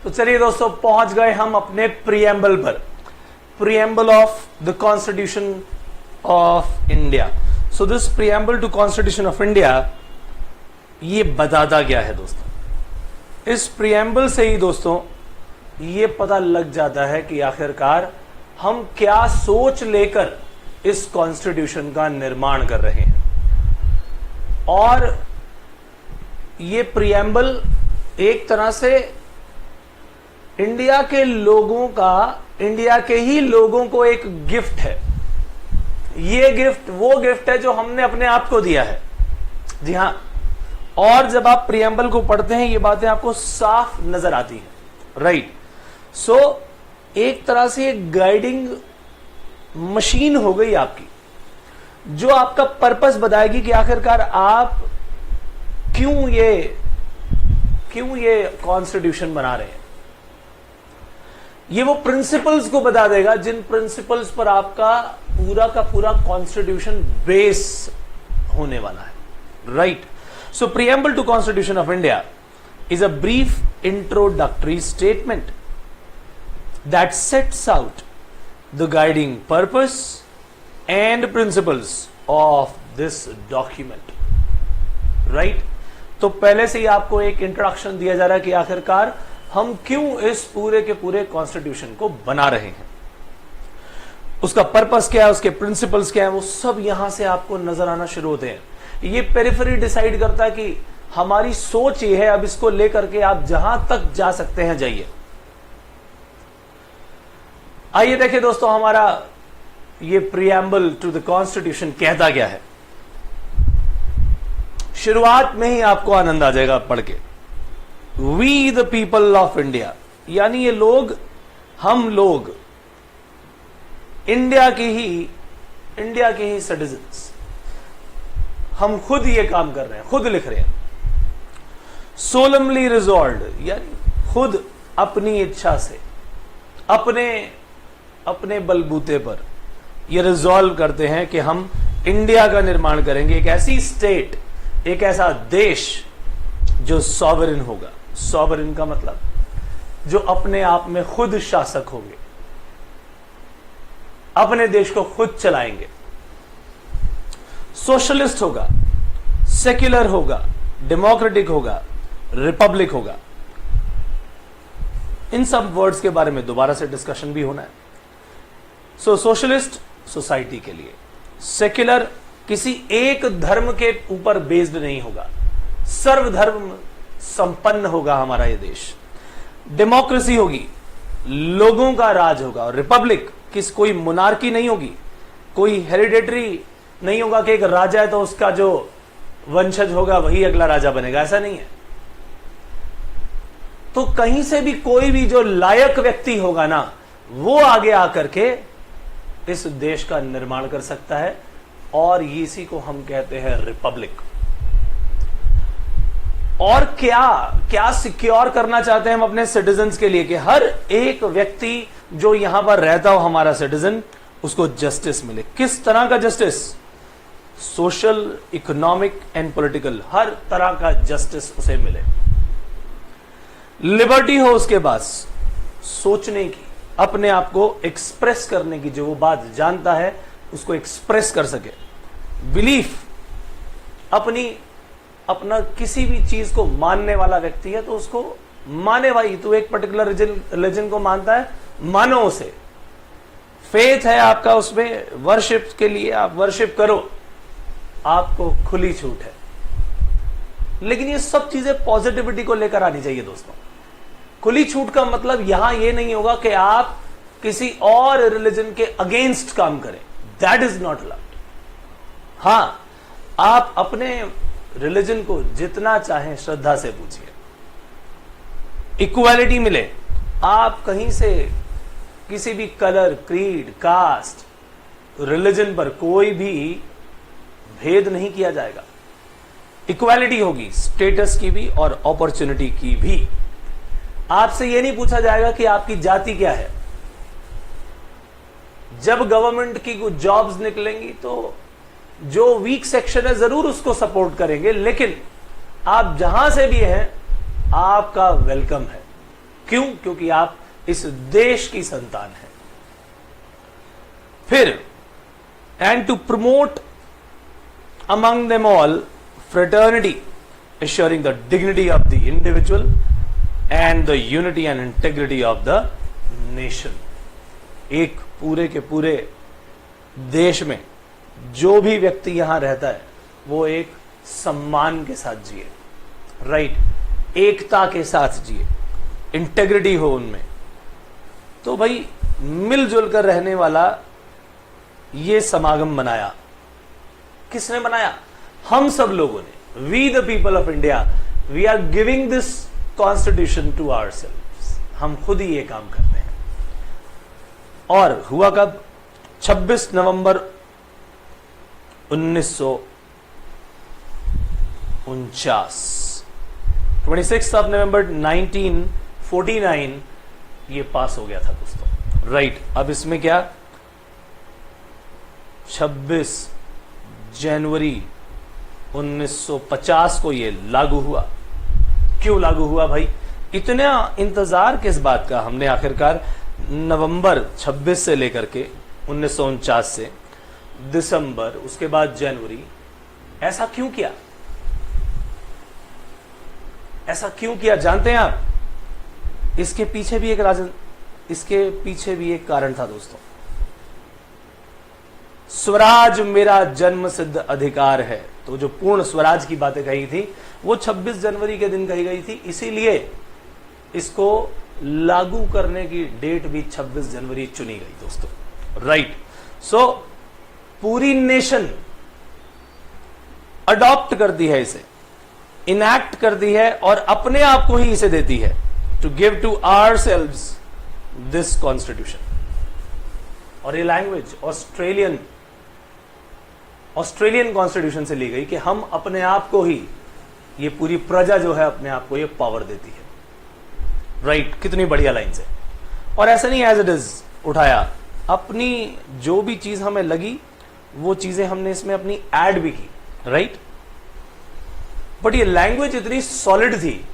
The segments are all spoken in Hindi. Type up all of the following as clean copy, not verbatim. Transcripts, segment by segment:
तो चलिए दोस्तों, पहुंच गए हम अपने प्रीएम्बल पर। Preamble of the constitution of India. So this preamble to constitution of India, ये बताता क्या है दोस्तों? इस प्रीएम्बल से ही दोस्तों ये पता लग जाता है कि आखिरकार हम क्या सोच लेकर इस कॉन्स्टिट्यूशन का निर्माण कर रहे हैं। और ये प्रीएम्बल एक तरह से इंडिया के लोगों का, इंडिया के ही लोगों को एक गिफ्ट है। ये गिफ्ट वो गिफ्ट है जो हमने अपने आप को दिया है। जी हां, और जब आप प्रीएम्बल को पढ़ते हैं ये बातें आपको साफ नजर आती हैं, राइट। सो एक तरह से एक गाइडिंग मशीन हो गई आपकी, जो आपका पर्पस बताएगी कि आखिरकार आप क्यों ये कॉन्स्टिट्यूशन बना रहे हैं। ये वो प्रिंसिपल्स को बता देगा जिन प्रिंसिपल्स पर आपका पूरा का पूरा कॉन्स्टिट्यूशन बेस होने वाला है, right. So preamble to constitution of India is a brief introductory statement that sets out the guiding purpose and principles of this document, right. तो पहले से ही आपको एक इंट्रोडक्शन दिया जा रहा है कि आखिरकार हम क्यों इस पूरे के पूरे कॉन्स्टिट्यूशन को बना रहे हैं, उसका पर्पस क्या है, उसके प्रिंसिपल्स क्या है, वो सब यहां से आपको नजर आना शुरू होते हैं। ये पेरिफेरी डिसाइड करता है कि हमारी सोच ये है, अब इसको लेकर के आप जहां तक जा सकते हैं जाइए। आइए देखिए दोस्तों, हमारा ये प्रीएम्बल टू द कॉन्स्टिट्यूशन कहता क्या है। शुरुआत में ही आपको आनंद आ जाएगा पढ़ के। We the people of India, यानी ये लोग, हम लोग, इंडिया के ही सिटीजन्स, हम खुद ये काम कर रहे हैं, खुद लिख रहे हैं। सोलमली रिजॉल्व्ड, यानी खुद अपनी इच्छा से, अपने बलबूते पर ये रिजॉल्व करते हैं कि हम इंडिया का निर्माण करेंगे, एक ऐसी स्टेट, एक ऐसा देश जो सॉवरेन होगा। सॉवरेन का मतलब जो अपने आप में खुद शासक होंगे, अपने देश को खुद चलाएंगे। सोशलिस्ट होगा, सेक्युलर होगा, डेमोक्रेटिक होगा, रिपब्लिक होगा। इन सब वर्ड्स के बारे में दोबारा से डिस्कशन भी होना है। सो सोशलिस्ट सोसाइटी के लिए, सेक्युलर किसी एक धर्म के ऊपर बेस्ड नहीं होगा, सर्वधर्म संपन्न होगा हमारा ये देश। डेमोक्रेसी होगी, लोगों का राज होगा। और रिपब्लिक कोई मोनार्की नहीं होगी, कोई हेरिडेटरी नहीं होगा कि एक राजा है तो उसका जो वंशज होगा वही अगला राजा बनेगा, ऐसा नहीं है। तो कहीं से भी कोई भी जो लायक व्यक्ति होगा ना, वो आगे आकर के इस देश का निर्माण कर सकता है, और इसी को हम कहते हैं रिपब्लिक। और क्या सिक्योर करना चाहते हैं हम अपने सिटीजन्स के लिए कि हर एक व्यक्ति जो यहां पर रहता हो, हमारा सिटीजन, उसको जस्टिस मिले। किस तरह का justice? Social, economic and political, हर तरह का जस्टिस उसे मिले। लिबर्टी हो उसके पास सोचने की, अपने आप को एक्सप्रेस करने की, जो वो बात जानता है उसको एक्सप्रेस कर सके। बिलीफ, अपना किसी भी चीज को मानने वाला व्यक्ति है तो उसको माने। भाई तू एक पर्टिकुलर रिलीजन को मानता है, मानो उसे। फेथ है आपका उसमें, वर्शिप के लिए आप वर्शिप करो, आपको खुली छूट है। लेकिन ये सब चीजें पॉजिटिविटी को लेकर आनी चाहिए दोस्तों। खुली छूट का मतलब यहां ये नहीं होगा कि आप किसी और रिलीजन के अगेंस्ट काम करें, दैट इज नॉट अलाउड। हां, आप अपने रिलीजन को जितना चाहें श्रद्धा से पूछिए, इक्वालिटी मिले। आप कहीं से किसी भी कलर, क्रीड, कास्ट, रिलीजन पर कोई भी भेद नहीं किया जाएगा। इक्वालिटी होगी, स्टेटस की भी और अपॉर्चुनिटी की भी। आपसे यह नहीं पूछा जाएगा कि आपकी जाति क्या है। जब गवर्नमेंट की कुछ जॉब्स निकलेंगी तो जो वीक सेक्शन है जरूर उसको सपोर्ट करेंगे, लेकिन आप जहां से भी हैं आपका वेलकम है। क्यों? क्योंकि आप इस देश की संतान हैं। फिर and to promote among them all fraternity assuring the dignity of the individual and the unity and integrity of the nation। एक पूरे के पूरे देश में जो भी व्यक्ति यहां रहता है वो एक सम्मान के साथ जिए, राइट, एकता के साथ जिए, इंटेग्रिटी हो उनमें। तो भाई मिलजुल कर रहने वाला ये समागम बनाया, किसने बनाया? हम सब लोगों ने। We the people of India, we are giving this constitution to ourselves। हम खुद ही ये काम करते हैं। और हुआ कब? 26 नवंबर 1949, 26 ऑफ नवंबर 1949 ये पास हो गया था दोस्तों, राइट। अब इसमें क्या, 26 जनवरी 1950 को ये लागू हुआ। क्यों लागू हुआ भाई? इतना इंतजार किस बात का? हमने आखिरकार नवंबर 26 से लेकर के 1949 से दिसंबर, उसके बाद जनवरी, ऐसा क्यों किया? ऐसा क्यों किया जानते हैं आप? इसके पीछे भी एक कारण था दोस्तों। स्वराज मेरा जन्म सिद्ध अधिकार है, तो जो पूर्ण स्वराज की बातें कही थी वो 26 जनवरी के दिन कही गई थी, इसीलिए इसको लागू करने की डेट भी 26 जनवरी चुनी गई दोस्तों, राइट। सो पूरी नेशन अडॉप्ट करती है इसे, इनैक्ट करती है और अपने आप को ही इसे देती है, to give to ourselves this constitution. और ये लैंग्वेज ऑस्ट्रेलियन कॉन्स्टिट्यूशन से ली गई कि हम अपने आप को ही, ये पूरी प्रजा जो है अपने आप को ये पावर देती है, राइट। कितनी बढ़िया लाइन से। और ऐसा नहीं एज इट इज उठाया, अपनी जो भी चीज हमें लगी वो चीजें हमने इसमें अपनी ऐड भी की, राइट। बट ये लैंग्वेज इतनी सॉलिड थी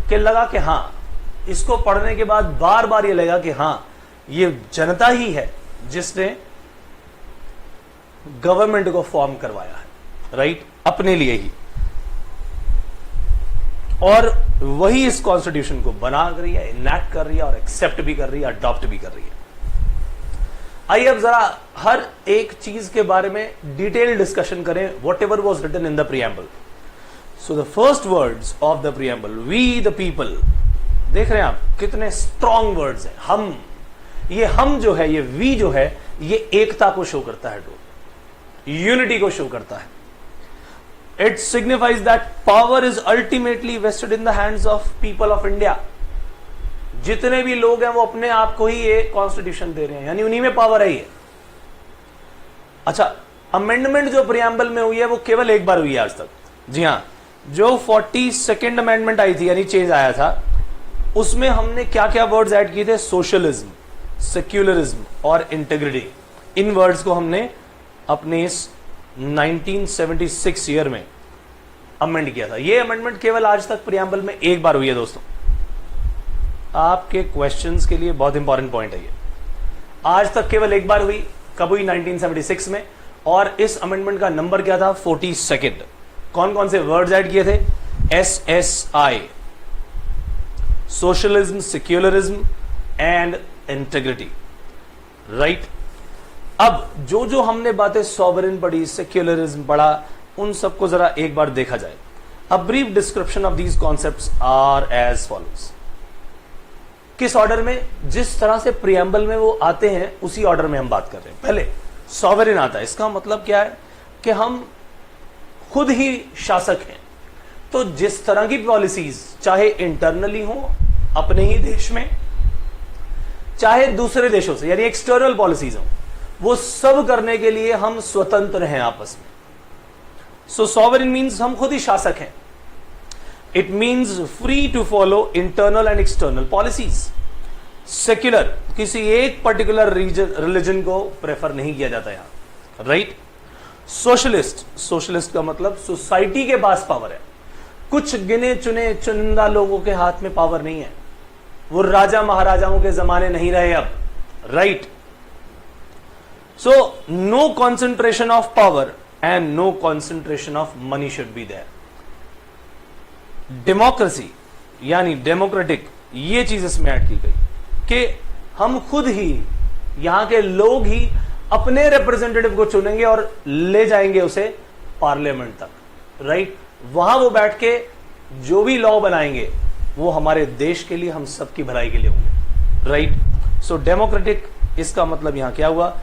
कि लगा कि हां, इसको पढ़ने के बाद बार बार ये लगा कि हां, ये जनता ही है जिसने गवर्नमेंट को फॉर्म करवाया है, राइट, अपने लिए ही। और वही इस कॉन्स्टिट्यूशन को बना रही है, इनैक्ट कर रही है और एक्सेप्ट भी कर रही है, अडॉप्ट भी कर रही है। आइए अब जरा हर एक चीज के बारे में डिटेल डिस्कशन करें, whatever was written in the preamble. So the first words of the preamble, we the people, देख रहे हैं आप कितने स्ट्रॉन्ग वर्ड्स हैं। हम, ये हम जो है, ये वी जो है, ये एकता को शो करता है, यूनिटी को शो करता है। It signifies that power is ultimately vested in the hands of people of India. जितने भी लोग हैं वो अपने आप को ही ये कॉन्स्टिट्यूशन दे रहे हैं, यानी उन्हीं में पावर है ये। अच्छा, अमेंडमेंट जो प्रीएम्बल में हुई है वो केवल एक बार हुई है आज तक। जी हां, जो 42nd अमेंडमेंट आई थी, यानी चेंज आया था, उसमें हमने क्या क्या वर्ड्स ऐड किए थे? सोशलिज्म, सेक्युलरिज्म और इंटेग्रिटी। इन वर्ड्स को हमने अपने इस 1976 ईयर में अमेंड किया था। ये अमेंडमेंट केवल आज तक प्रीएम्बल में एक बार हुई है दोस्तों। आपके क्वेश्चंस के लिए बहुत इंपॉर्टेंट पॉइंट है ये। आज तक केवल एक बार हुई, कब हुई? 1976 में। और इस अमेंडमेंट का नंबर क्या था? 42nd। कौन कौन से वर्ड्स ऐड किए थे? SSI, socialism, secularism and integrity, right. अब जो जो हमने बातें सॉवरेन पढ़ी, सेक्युलरिज्म पढ़ा, उन सबको जरा एक बार देखा जाए। A brief description of these concepts are as follows. किस ऑर्डर में? जिस तरह से प्रीएम्बल में वो आते हैं उसी ऑर्डर में हम बात कर रहे हैं। पहले सॉवरेन आता है, इसका मतलब क्या है कि हम खुद ही शासक हैं। तो जिस तरह की पॉलिसीज, चाहे इंटरनली हो अपने ही देश में, चाहे दूसरे देशों से, यानी एक्सटर्नल पॉलिसीज हो, वो सब करने के लिए हम स्वतंत्र हैं आपस में। सो सॉवरेन मीन्स हम खुद ही शासक हैं। It means free to follow internal and external policies. Secular, किसी एक पर्टिकुलर रिलीजन को प्रेफर नहीं किया जाता यहां, राइट। सोशलिस्ट, सोशलिस्ट का मतलब सोसाइटी के पास पावर है, कुछ गिने चुने चुनिंदा लोगों के हाथ में पावर नहीं है। वो राजा महाराजाओं के जमाने नहीं रहे अब, right? So no concentration of power and no concentration of money should be there. Democracy यानी डेमोक्रेटिक, ये चीज इसमें ऐड की गई कि हम खुद ही, यहां के लोग ही अपने रिप्रेजेंटेटिव को चुनेंगे और ले जाएंगे उसे पार्लियामेंट तक, राइट? वहां वो बैठ के जो भी लॉ बनाएंगे वो हमारे देश के लिए, हम सबकी भलाई के लिए होंगे, राइट? सो डेमोक्रेटिक, इसका मतलब यहां क्या हुआ?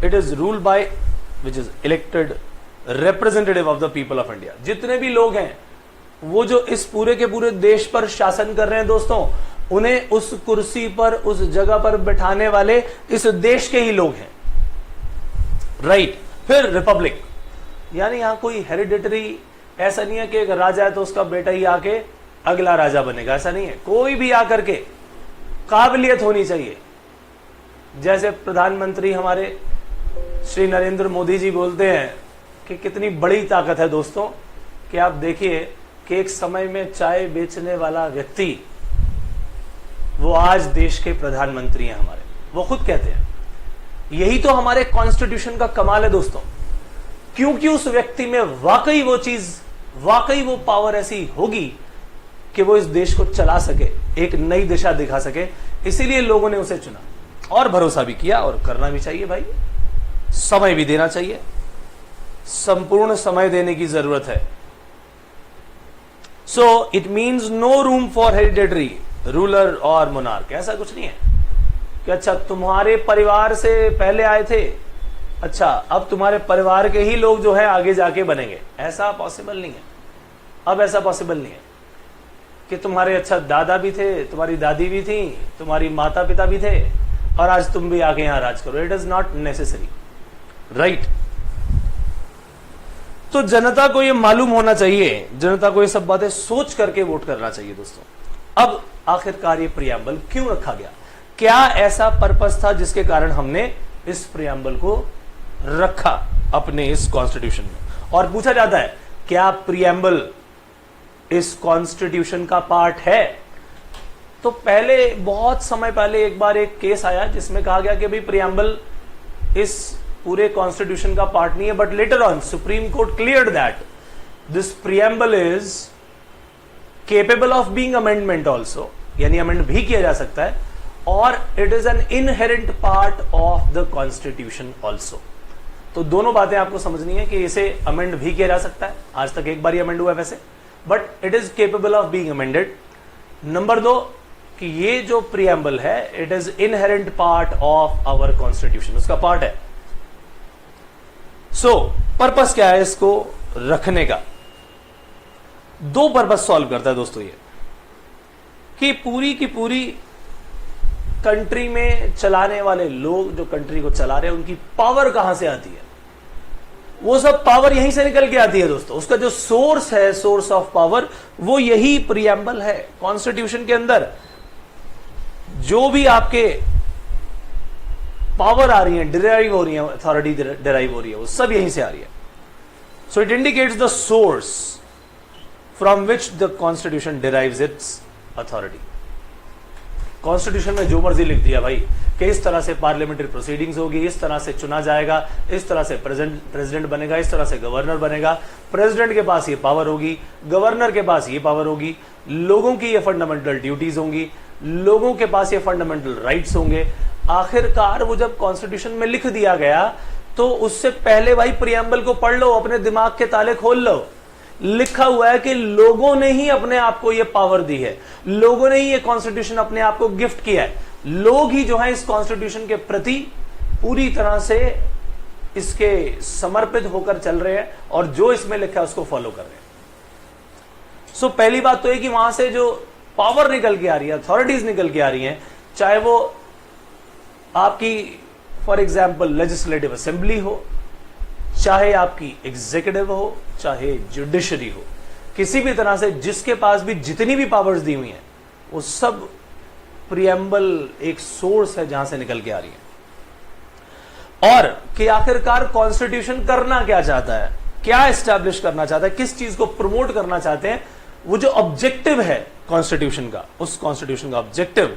It is ruled by which is elected representative of the people of India. जितने भी लोग हैं वो जो इस पूरे के पूरे देश पर शासन कर रहे हैं दोस्तों, उन्हें उस कुर्सी पर, उस जगह पर बिठाने वाले इस देश के ही लोग हैं, राइट? फिर रिपब्लिक, यानी यहां कोई हेरिडिटरी, ऐसा नहीं है कि एक राजा है तो उसका बेटा ही आके अगला राजा बनेगा, ऐसा नहीं है। कोई भी आकर के काबिलियत होनी चाहिए। जैसे प्रधानमंत्री हमारे श्री नरेंद्र मोदी जी बोलते हैं कि कितनी बड़ी ताकत है दोस्तों, कि आप देखिए कि एक समय में चाय बेचने वाला व्यक्ति वो आज देश के प्रधानमंत्री हैं हमारे, वो खुद कहते हैं। यही तो हमारे कॉन्स्टिट्यूशन का कमाल है दोस्तों, क्योंकि उस व्यक्ति में वाकई वो चीज, वाकई वो पावर ऐसी होगी कि वो इस देश को चला सके, एक नई दिशा दिखा सके। इसीलिए लोगों ने उसे चुना और भरोसा भी किया, और करना भी चाहिए भाई, समय भी देना चाहिए, संपूर्ण समय देने की जरूरत है। So it means no room for hereditary ruler और मोनार्क। ऐसा कुछ नहीं है कि अच्छा तुम्हारे परिवार से पहले आए थे, अच्छा अब तुम्हारे परिवार के ही लोग जो है आगे जाके बनेंगे, ऐसा पॉसिबल नहीं है। अब ऐसा पॉसिबल नहीं है कि तुम्हारे अच्छा दादा भी थे, तुम्हारी दादी भी थी, तुम्हारी माता पिता भी थे और आज तुम भी आके यहां राज करो। It is not necessary, right? तो जनता को ये मालूम होना चाहिए, जनता को ये सब बातें सोच करके वोट करना चाहिए दोस्तों। अब आखिरकार ये प्रियम्बल क्यों रखा गया? क्या ऐसा पर्पस था जिसके कारण हमने इस प्रियम्बल को रखा अपने इस कॉन्स्टिट्यूशन में? और पूछा जाता है क्या प्रियम्बल इस कॉन्स्टिट्यूशन का पार्ट है? तो पहले, बहुत समय पहले एक बार एक केस आया जिसमें कहा गया कि भाई प्रियम्बल इस पूरे कॉन्स्टिट्यूशन का पार्ट नहीं है, but later on supreme court cleared that this preamble is capable of being amendment also, यानी अमेंड भी किया जा सकता है, और it is an inherent part of the constitution also. तो दोनों बातें आपको समझनी है कि इसे अमेंड भी किया जा सकता है, आज तक एक बार ही अमेंड हुआ है वैसे, but it is capable of being amended. Number 2 कि ये जो प्रियम्बल है it is inherent part of our constitution, उसका पार्ट है। सो पर्पस क्या है इसको रखने का? 2 पर्पस सॉल्व करता है दोस्तों ये, कि पूरी की पूरी कंट्री में चलाने वाले लोग, जो कंट्री को चला रहे हैं, उनकी पावर कहां से आती है? वो सब पावर यहीं से निकल के आती है दोस्तों। उसका जो सोर्स है, सोर्स ऑफ पावर, वो यही प्रियम्बल है। कॉन्स्टिट्यूशन के अंदर जो भी आपके पावर आ रही है, डिराइव हो रही है, अथॉरिटी डिराइव हो रही है, वो सब यहीं से आ रही है। So it indicates the source from which the constitution derives it's authority. Constitution में जो मर्जी लिख दिया भाई कि इस तरह से पार्लियामेंट्री प्रोसीडिंग्स होगी, इस तरह से चुना जाएगा, इस तरह से प्रेसिडेंट बनेगा, इस तरह से गवर्नर बनेगा, प्रेसिडेंट के पास ये पावर होगी, गवर्नर के पास ये पावर होगी, लोगों की ये फंडामेंटल ड्यूटीज होंगी, लोगों के पास ये फंडामेंटल राइट्स होंगे। आखिरकार वो जब कॉन्स्टिट्यूशन में लिख दिया गया तो उससे पहले भाई प्रियम्बल को पढ़ लो, अपने दिमाग के ताले खोल लो। लिखा हुआ है कि लोगों ने ही अपने आप को ये पावर दी है, लोगों ने ही ये कॉन्स्टिट्यूशन अपने आप को गिफ्ट किया है, लोग ही जो है इस कॉन्स्टिट्यूशन के प्रति पूरी तरह से इसके समर्पित होकर चल रहे हैं और जो इसमें लिखा है उसको फॉलो कर रहे हैं। सो पहली बात तो है कि वहां से जो पावर निकल के आ रही है, अथॉरिटीज निकल के आ रही हैं, चाहे वो आपकी फॉर एग्जाम्पल लेजिस्लेटिव असेंबली हो, चाहे आपकी एग्जीक्यूटिव हो, चाहे जुडिशरी हो, किसी भी तरह से जिसके पास भी जितनी भी पावर्स दी हुई हैं वो सब प्रियम्बल एक सोर्स है जहां से निकल के आ रही है। और कि आखिरकार कॉन्स्टिट्यूशन करना क्या चाहता है, क्या एस्टैब्लिश करना चाहता है, किस चीज को प्रमोट करना चाहते हैं, वो जो ऑब्जेक्टिव है कॉन्स्टिट्यूशन का, उस कॉन्स्टिट्यूशन का ऑब्जेक्टिव,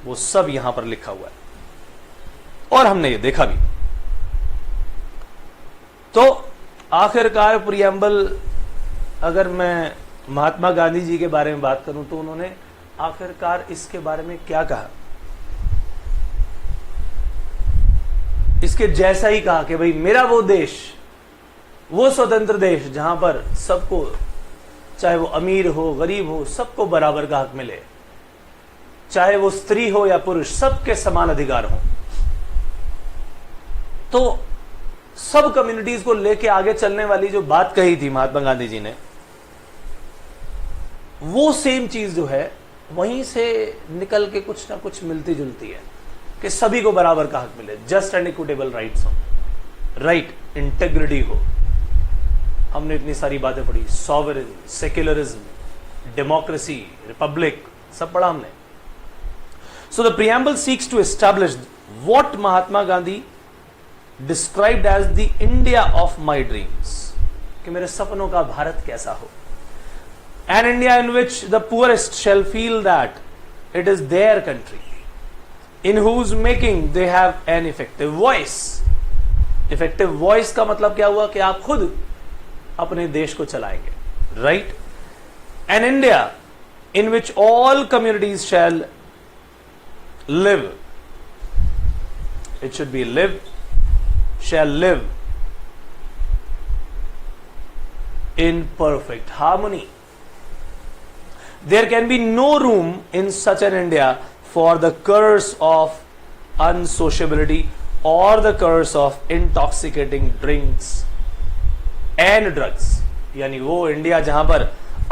वो सब यहां पर लिखा हुआ है और हमने ये देखा भी। तो आखिरकार प्रियम्बल, अगर मैं महात्मा गांधी जी के बारे में बात करूं तो उन्होंने आखिरकार इसके बारे में क्या कहा? इसके जैसा ही कहा कि भाई मेरा वो देश, वो स्वतंत्र देश जहां पर सबको, चाहे वो अमीर हो गरीब हो, सबको बराबर का हक मिले, चाहे वो स्त्री हो या पुरुष, सबके समान अधिकार हो। तो सब कम्युनिटीज को लेके आगे चलने वाली जो बात कही थी महात्मा गांधी जी ने, वो सेम चीज जो है वहीं से निकल के कुछ ना कुछ मिलती जुलती है कि सभी को बराबर का हक मिले, जस्ट एंड इक्विटेबल राइट्स हो, राइट, इंटेग्रिटी हो। हमने इतनी सारी बातें पढ़ी, सॉवरेन, सेक्युलरिज्म, डेमोक्रेसी, रिपब्लिक, सब पढ़ा हमने। So the preamble seeks to establish what Mahatma Gandhi described as the India of my dreams, कि मेरे सपनों का भारत कैसा हो। An India in which the poorest shall feel that it is their country, in whose making they have an effective voice. Effective voice का मतलब क्या हुआ कि आप खुद अपने देश को चलाएंगे, right? An India in which all communities shall live. It should be live, shall live in perfect harmony. There can be no room in such an India for the curse of unsociability or the curse of intoxicating drinks and drugs. यानी वो इंडिया जहां पर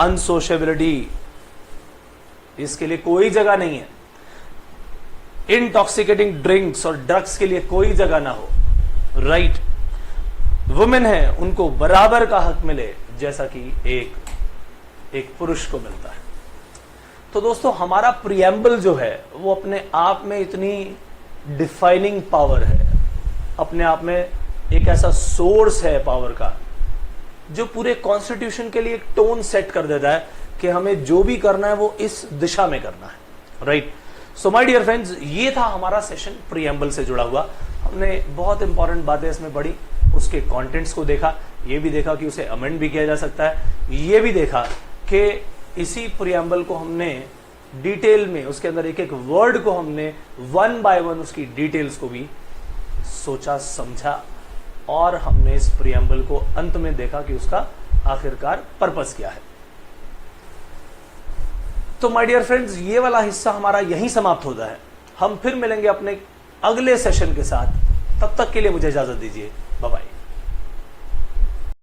अनसोशेबिलिटी, इसके लिए कोई जगह नहीं है, इंटॉक्सिकेटिंग ड्रिंक्स और ड्रग्स के लिए कोई जगह ना हो, राइट। वुमेन है, उनको बराबर का हक मिले जैसा कि एक पुरुष को मिलता है। तो दोस्तों, हमारा प्रियम्बल जो है वो अपने आप में इतनी डिफाइनिंग पावर है, अपने आप में एक ऐसा सोर्स है पावर का जो पूरे कॉन्स्टिट्यूशन के लिए एक टोन सेट कर देता है कि हमें जो भी करना है वो इस दिशा में करना है, right. So my dear friends, ये था हमारा सेशन प्रियम्बल से जुड़ा हुआ। हमने बहुत इंपॉर्टेंट बातें इसमें पढ़ी, उसके कंटेंट्स को देखा, ये भी देखा कि उसे अमेंड भी किया जा सकता है, ये भी देखा कि इसी प्रियम्बल को हमने डिटेल में, उसके अंदर एक एक वर्ड को हमने वन बाय वन उसकी डिटेल्स को भी सोचा समझा, और हमने इस प्रियम्बल को अंत में देखा कि उसका आखिरकार पर्पस क्या है। तो माय डियर फ्रेंड्स, ये वाला हिस्सा हमारा यहीं समाप्त होता है। हम फिर मिलेंगे अपने अगले सेशन के साथ, तब तक के लिए मुझे इजाजत दीजिए, बाय बाय।